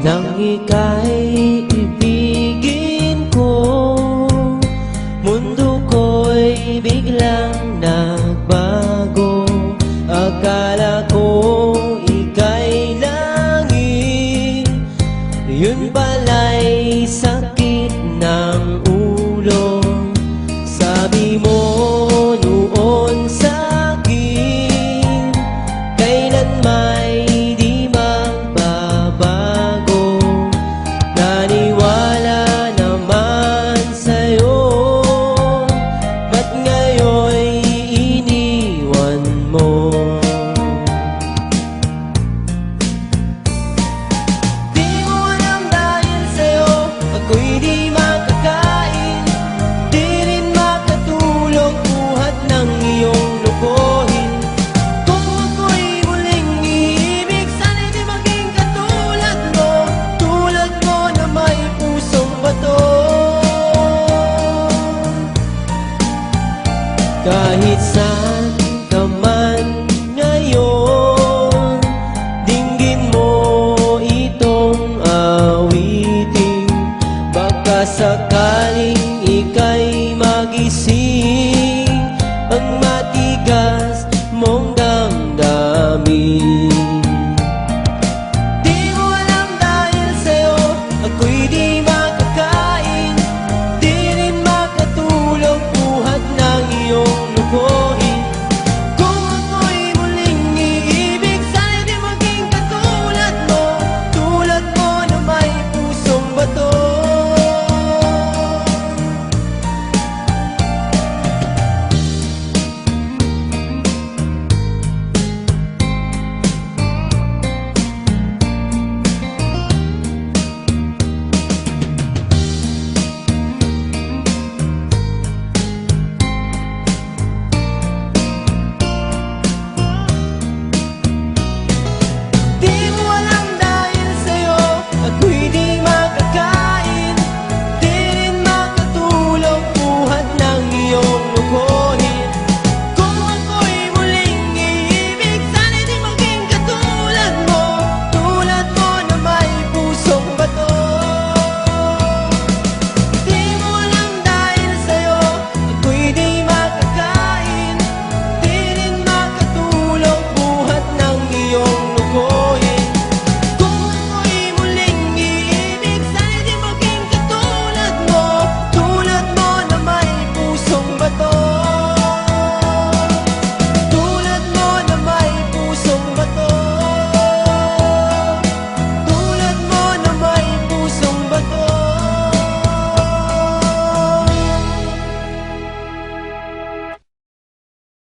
nang ika'y ibigin ko. Mundo ko'y biglang nagbago. Akala ko ika'y langit, yun pala'y sakit ng ulo. Sabi mo noon sa'kin, kailan may di magbabago. Naniwala naman sa'yo, ba't ngayon'y iniwan mo? Di mo alam dahil sa'yo ako'y di makakain, di rin makatulog buhat ng iyong lokohin. Kung ako'y muling iibig, sana'y di maging katulad mo, tulad mo na may pusong bato. Kahit saan ka man ngayon, dinggin mo itong awitin. Baka sakaling ika'y magising